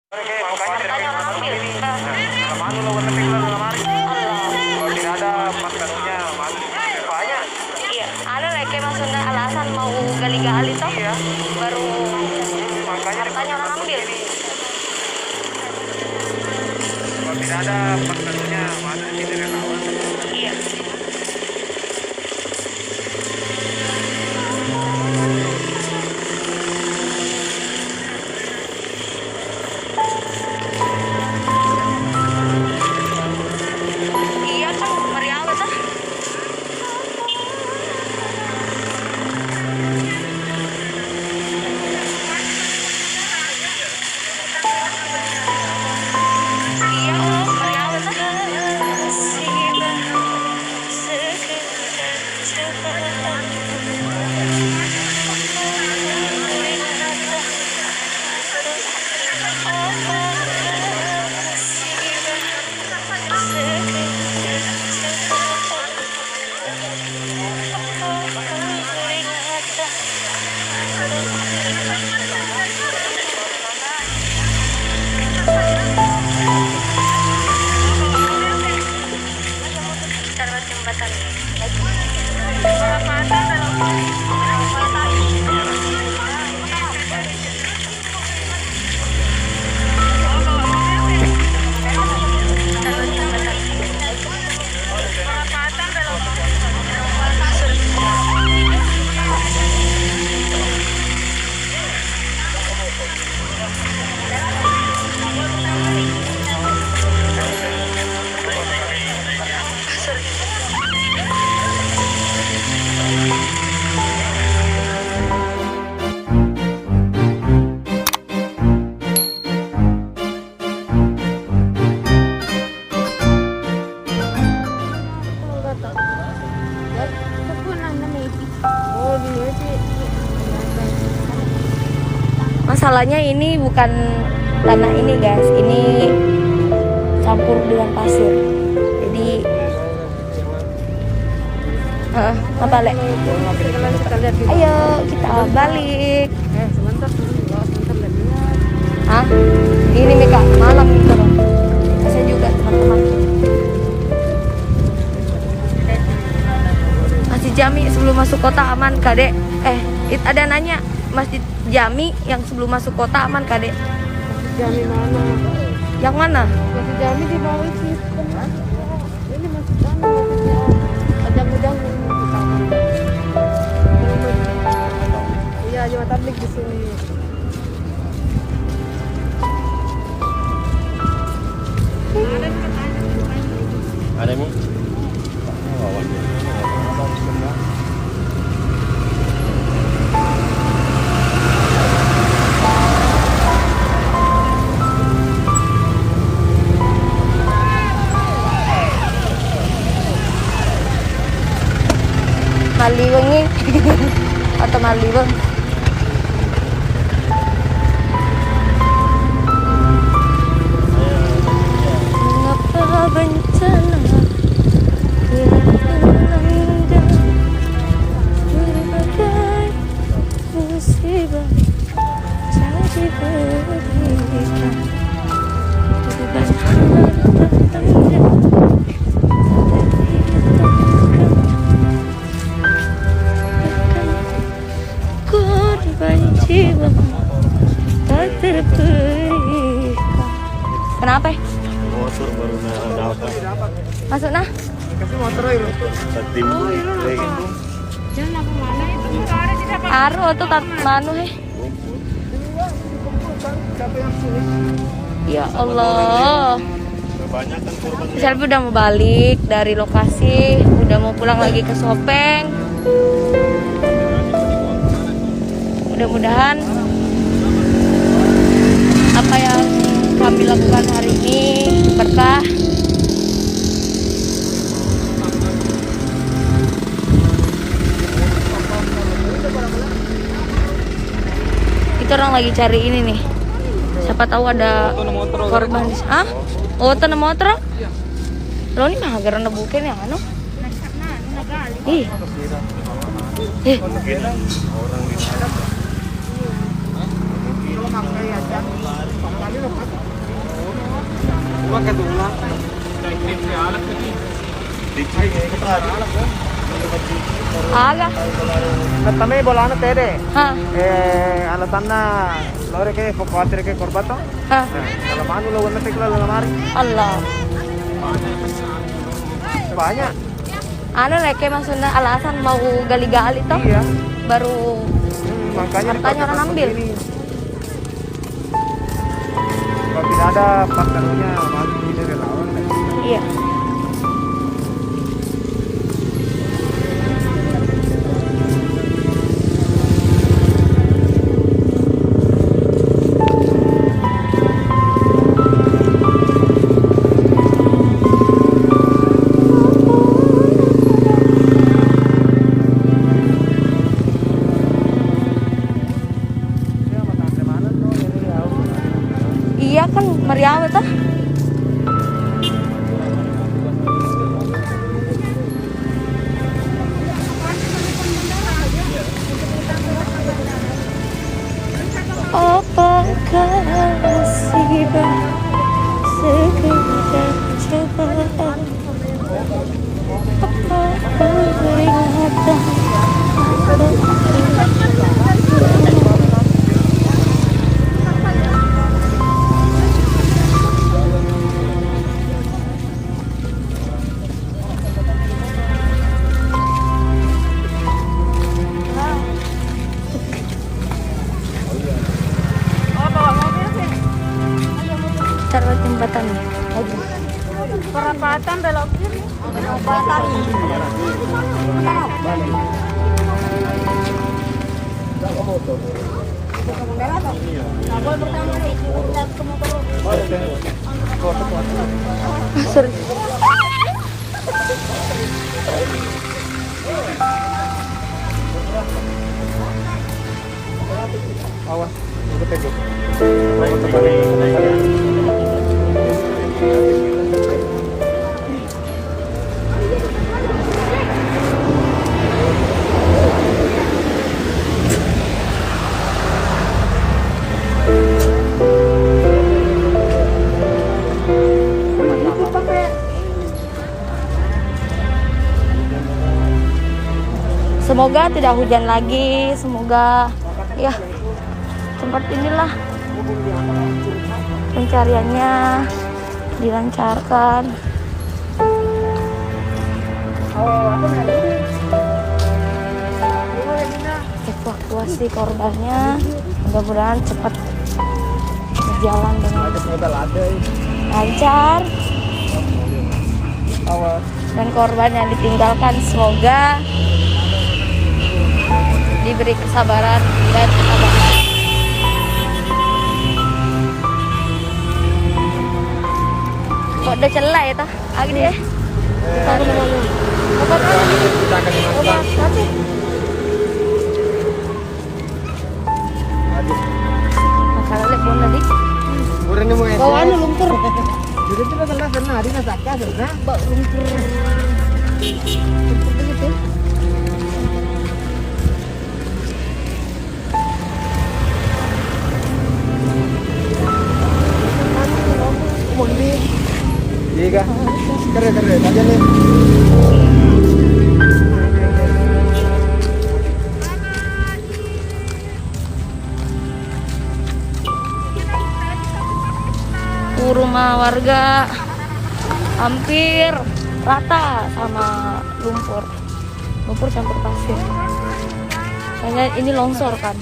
Makanya orang ambil. Malu lawan lepek lalu lemari. Allah. Kalau tidak ada makanannya, malu. Banyak. Iya, ada kayak maksudnya alasan mau gali-gali toh. Iya. Baru Makanya orang ambil. kalau tidak ada makanannya, malu tidak ada kawan. Iya. Iya kan, Mariawa tuh. Iya, Mariawa tuh. Taruh jembatan lagi. Taruh jembatan. Masalahnya ini bukan tanah ini guys, ini campur dengan pasir. Jadi apa lek? Ayo kita balik. Ah, ini Mika malam gitu loh. Saya juga teman-teman. Masjid Jami sebelum masuk kota aman, Kadek. Ada nanya Masjid Jami yang sebelum masuk kota aman, Kadek? Jami mana? Yang mana? Masih Jami di bawah sih. Ini masih Jami maksudnya. Padang-padang iya, cuma tablik di sini. Ada mi? Maliweng nih. Atau Maliweng. Mengapa bencana melanda berbagai musibah jadi berikan beban harta tanda korban jiwa tak terberikan. Kenapa? Motor baru dapat. Masuk nah. Kasih motor itu. Tim. Jangan apa mana itu enggak ada tidak apa. Aro tuh tat manu he. Siapa yang sini? Ya Allah. Kebanyakan korban. Selvi udah mau balik dari lokasi, udah mau pulang lagi ke Sopeng. Mudah-mudahan apa yang kami lakukan hari ini berkah. Kita orang lagi cari ini nih. Siapa tahu ada korban di sana. Oh, tanah motor. Lo ini mah gara bukan yang anu. Ih. Orang di sana. Aga. Kami bola na tere. Ha. Alasan na lore ke kuatir ke korbato. Ha. Lamanu lo na tikla lamari. Allah. Banyak. Ano leke maksudnya alasan mau gali-gali toh? Iya. Baru Makanya hartanya orang ambil. Kalau tidak ada partnernya masih bisa relawan. Iya. Iya kan Mariawa tuh. Apakah musibah sekedar cobaan? Apa peringatan? Taruh jembatan nih. Perapatan belok kiri. Perapatan. Sorry. Awas, ikut ikut. Ikut terbalik. Semoga tidak hujan lagi, semoga ya tempat inilah pencariannya dilancarkan. Evakuasi korbannya mudah-mudahan cepat berjalan dengan lancar dan korban yang ditinggalkan semoga diberi kesabaran dan ketabahan. Kok udah celah ya tah? Agi deh. Tahu namanya. Obat apa? Masalah lek bon tadi. Urang mo ese. Bawaan lumpur. Jadi kita telah sana hari na sakya sana. Bak lumpur. Lumpur begitu. Iya, keren aja nih. Rumah warga hampir rata sama lumpur campur pasir. Kayaknya ini longsor kan.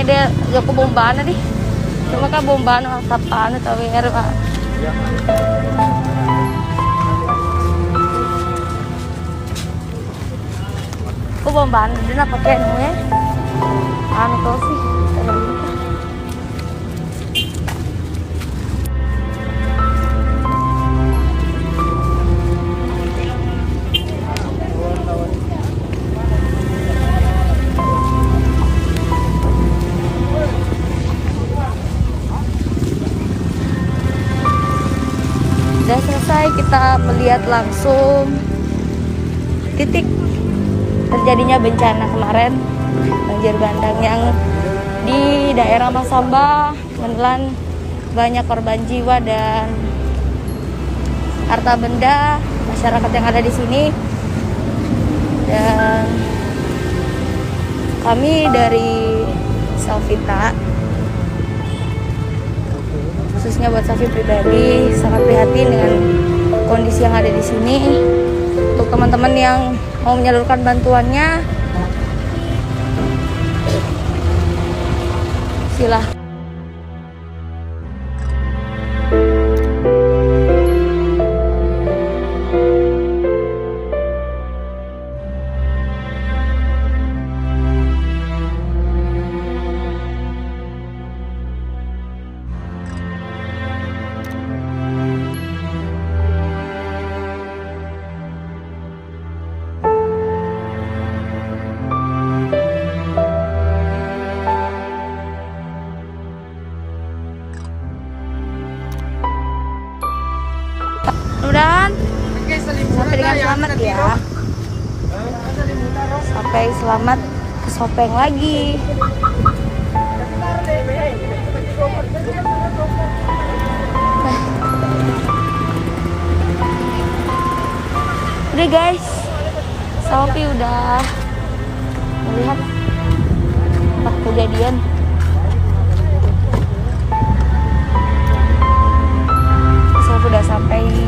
dia Joko bombana di. Cuma kan bombana tapano tawero Pak. Aku bombana din na pakai ya. Ano to sih? Sudah selesai kita melihat langsung titik terjadinya bencana kemarin, banjir bandang yang di daerah Masamba menelan banyak korban jiwa dan harta benda masyarakat yang ada di sini. Dan kami dari Salvita, khususnya buat Safi pribadi, sangat prihatin dengan kondisi yang ada di sini. Untuk teman-teman yang mau menyalurkan bantuannya, silahkan. Mudah-mudahan sampai dengan selamat ya. Sampai selamat ke Sopeng lagi. Udah guys, Sophie udah melihat tempat kejadian. Sophie udah sampai di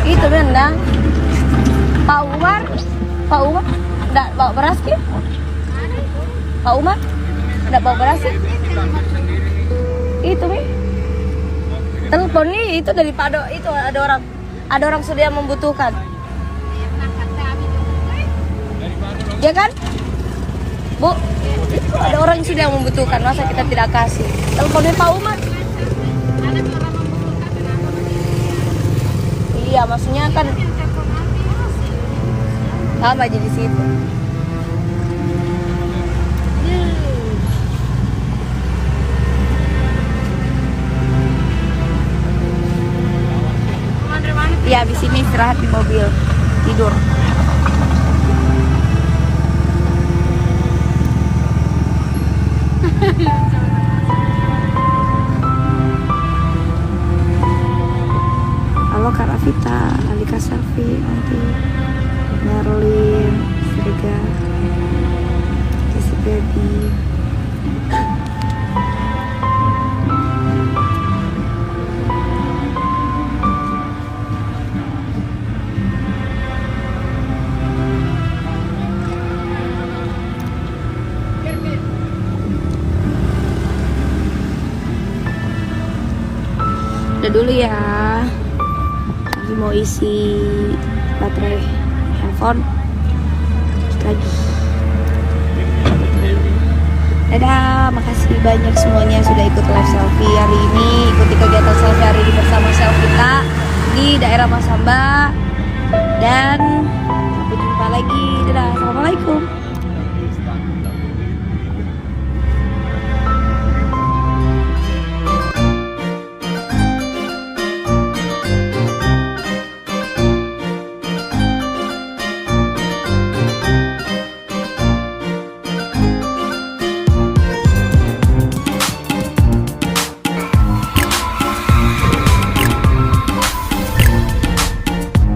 itu benar. Pak Umar enggak bawa beras ki? Pak Umar enggak bawa beras ki? Itu nih. Telepon nih itu dari Pak Do, itu ada orang sudah yang membutuhkan. Ya kan? Bu, itu ada orang yang sudah membutuhkan, masa kita tidak kasih? Teleponnya Pak Umar. Iya, maksudnya kan sama aja di situ. Iya, habis ini istirahat di mobil, tidur. Halo Kak Rafita, Alika Sarfi, Anti, Merlin, Srega, Jessica Di. Udah dulu ya. Lagi mau isi baterai handphone lagi. Dadah, makasih banyak semuanya yang sudah ikut live selfie hari ini. Ikuti kegiatan selfie hari ini bersama selfie kita di daerah Masamba. Dan sampai jumpa lagi. Dadah, assalamualaikum.